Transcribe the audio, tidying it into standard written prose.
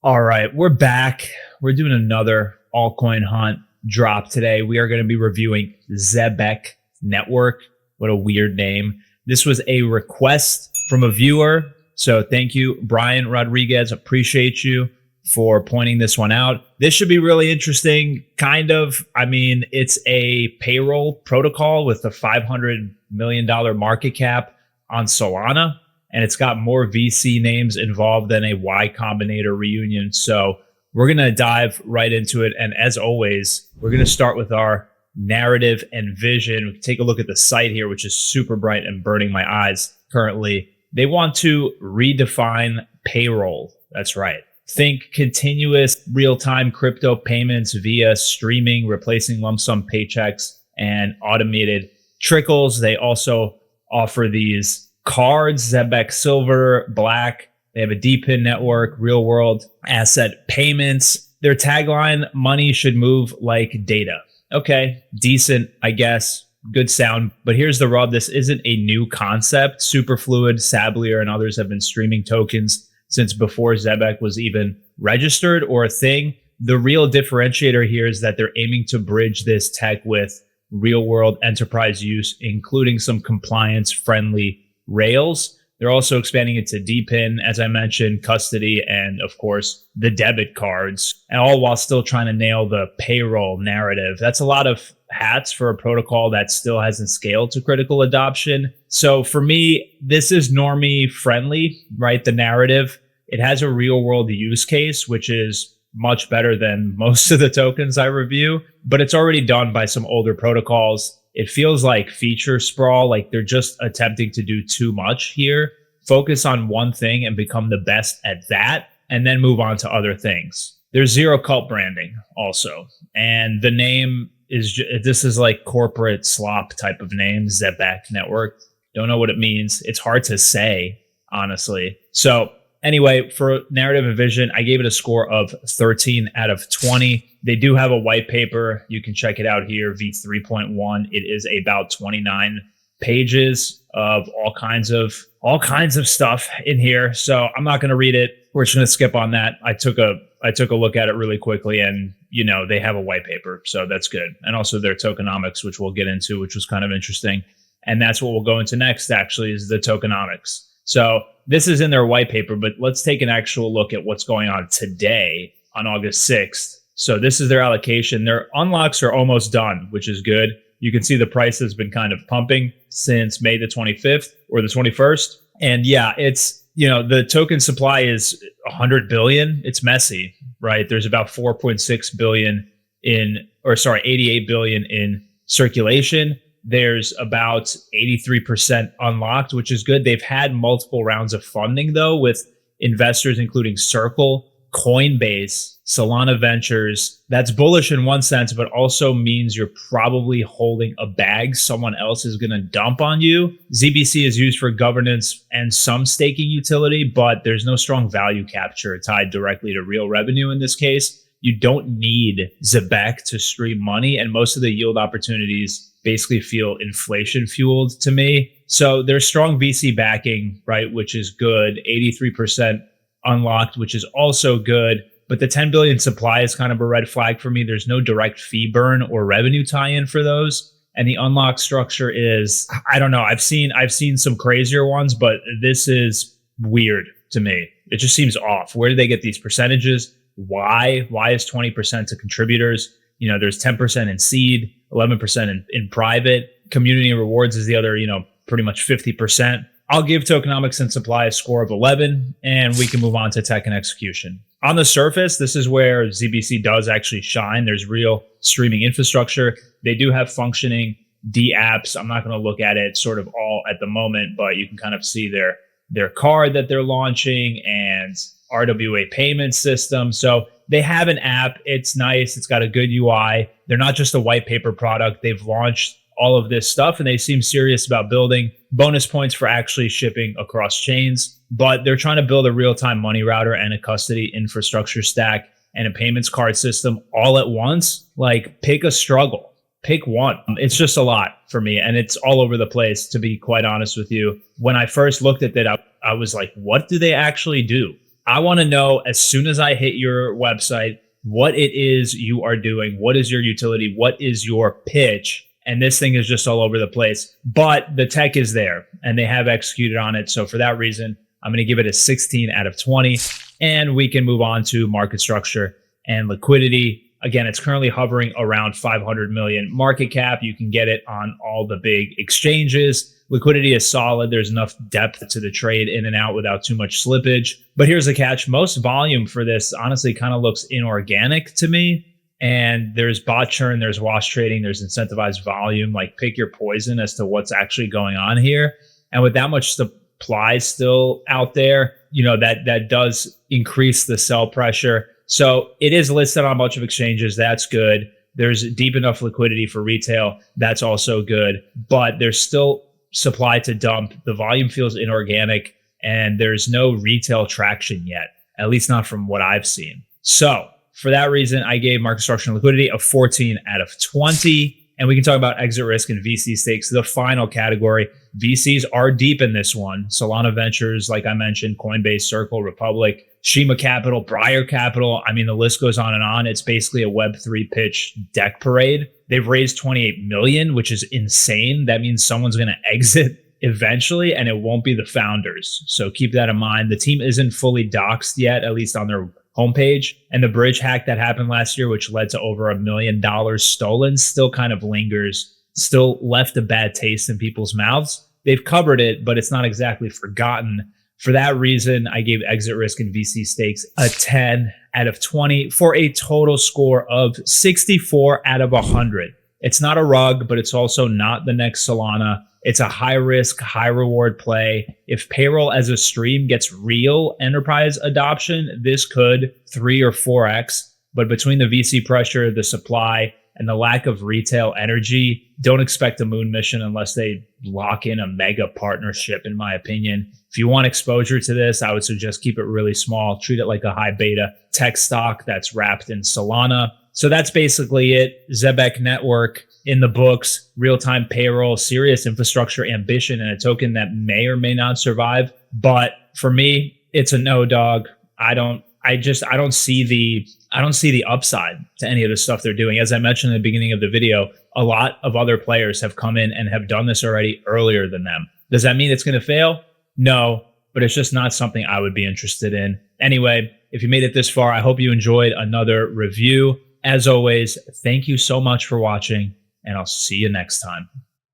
All right, we're back. We're doing another altcoin hunt drop today. We are going to be reviewing Zebec Network. What a weird name. This was a request from a viewer. So thank you, Brian Rodriguez. Appreciate you for pointing this one out. This should be really interesting. Kind of. I mean, it's a payroll protocol with a $500 million market cap on Solana, and it's got more VC names involved than a Y Combinator reunion. So we're going to dive right into it. And as always, we're going to start with our narrative and vision. Take a look at the site here, which is super bright and burning my eyes currently. They want to redefine payroll. That's right. Think continuous real-time crypto payments via streaming, replacing lump sum paychecks and automated trickles. They also offer these cards, Zebec Silver, Black. They have a DePIN network, real world asset payments. Their tagline, money should move like data. Okay, decent, I guess. Good sound. But here's the rub. This isn't a new concept. Superfluid, Sablier, and others have been streaming tokens since before Zebec was even registered or a thing. The real differentiator here is that they're aiming to bridge this tech with real world enterprise use, including some compliance friendly rails. They're also expanding it to DePIN, as I mentioned, custody, and of course, the debit cards, and all while still trying to nail the payroll narrative. That's a lot of hats for a protocol that still hasn't scaled to critical adoption. So for me, this is normie friendly, right? The narrative, it has a real world use case, which is much better than most of the tokens I review, but it's already done by some older protocols. It feels like feature sprawl, like they're just attempting to do too much here. Focus on one thing and become the best at that, and then move on to other things. There's zero cult branding also. And the name is, this is like corporate slop type of name, Zebec Network. Don't know what it means. It's hard to say, honestly. So anyway, for narrative and vision, I gave it a score of 13 out of 20. They do have a white paper. You can check it out here, V3.1. It is about 29 pages of all kinds of stuff in here. So I'm not going to read it. We're just going to skip on that. I took a look at it really quickly, and they have a white paper, so that's good. And also their tokenomics, which we'll get into, which was kind of interesting. And that's what we'll go into next, actually, is the tokenomics. So this is in their white paper, but let's take an actual look at what's going on today on August 6th. So this is their allocation. Their unlocks are almost done, which is good. You can see the price has been kind of pumping since May the 25th or the 21st. And yeah, it's, the token supply is 100 billion. It's messy, right? There's about 4.6 billion 88 billion in circulation. There's about 83% unlocked, which is good. They've had multiple rounds of funding, though, with investors including Circle, Coinbase, Solana Ventures. That's bullish in one sense, but also means you're probably holding a bag someone else is going to dump on you. ZBC is used for governance and some staking utility, but there's no strong value capture tied directly to real revenue in this case. You don't need Zebec to stream money, and most of the yield opportunities basically feel inflation fueled to me. So there's strong VC backing, right, which is good. 83% unlocked, which is also good. But the 10 billion supply is kind of a red flag for me. There's no direct fee burn or revenue tie-in for those. And the unlock structure is, I don't know. I've seen some crazier ones, but this is weird to me. It just seems off. Where do they get these percentages? Why? Why is 20% to contributors? There's 10% in seed, 11% in private. Community rewards is the other, pretty much 50%. I'll give tokenomics and supply a score of 11, and we can move on to tech and execution. On the surface, this is where ZBC does actually shine. There's real streaming infrastructure. They do have functioning D-apps. I'm not going to look at it sort of all at the moment, but you can kind of see their card that they're launching and RWA payment system. So they have an app. It's nice. It's got a good UI. They're not just a white paper product. They've launched all of this stuff, and they seem serious about building bonus points for actually shipping across chains. But they're trying to build a real-time money router and a custody infrastructure stack and a payments card system all at once. Like, pick a struggle. Pick one. It's just a lot for me, and it's all over the place, to be quite honest with you. When I first looked at it, I was like, what do they actually do? I want to know as soon as I hit your website what it is you are doing. What is your utility? What is your pitch? And this thing is just all over the place. But the tech is there and they have executed on it. So for that reason, I'm going to give it a 16 out of 20. And we can move on to market structure and liquidity. Again, it's currently hovering around 500 million market cap. You can get it on all the big exchanges. Liquidity is solid. There's enough depth to the trade in and out without too much slippage. But here's the catch. Most volume for this honestly kind of looks inorganic to me. And there's bot churn, there's wash trading, there's incentivized volume. Like, pick your poison as to what's actually going on here. And with that much supply still out there, that does increase the sell pressure. So it is listed on a bunch of exchanges. That's good. There's deep enough liquidity for retail. That's also good. But there's still supply to dump. The volume feels inorganic, and there's no retail traction yet, at least not from what I've seen. So for that reason, I gave market structure and liquidity a 14 out of 20. And we can talk about exit risk and VC stakes, the final category. VCs are deep in this one. Solana Ventures, like I mentioned, Coinbase, Circle, Republic, Shima Capital, Briar Capital. I mean, the list goes on and on. It's basically a Web3 pitch deck parade. They've raised 28 million, which is insane. That means someone's going to exit eventually, and it won't be the founders. So keep that in mind. The team isn't fully doxed yet, at least on their homepage. And the bridge hack that happened last year, which led to over $1 million stolen, still kind of lingers, still left a bad taste in people's mouths. They've covered it, but it's not exactly forgotten. For that reason, I gave exit risk and VC stakes a 10 out of 20 for a total score of 64 out of 100. It's not a rug, but it's also not the next Solana. It's a high risk, high reward play. If payroll as a stream gets real enterprise adoption, this could 3 or 4x. But between the VC pressure, the supply, and the lack of retail energy, don't expect a moon mission unless they lock in a mega partnership, in my opinion. If you want exposure to this, I would suggest keep it really small. Treat it like a high beta tech stock that's wrapped in Solana. So that's basically it. Zebec Network in the books, real-time payroll, serious infrastructure ambition, and a token that may or may not survive. But for me, it's a no, dog. I don't see the upside to any of the stuff they're doing. As I mentioned in the beginning of the video, a lot of other players have come in and have done this already earlier than them. Does that mean it's going to fail? No, but it's just not something I would be interested in. Anyway, if you made it this far, I hope you enjoyed another review. As always, thank you so much for watching, and I'll see you next time.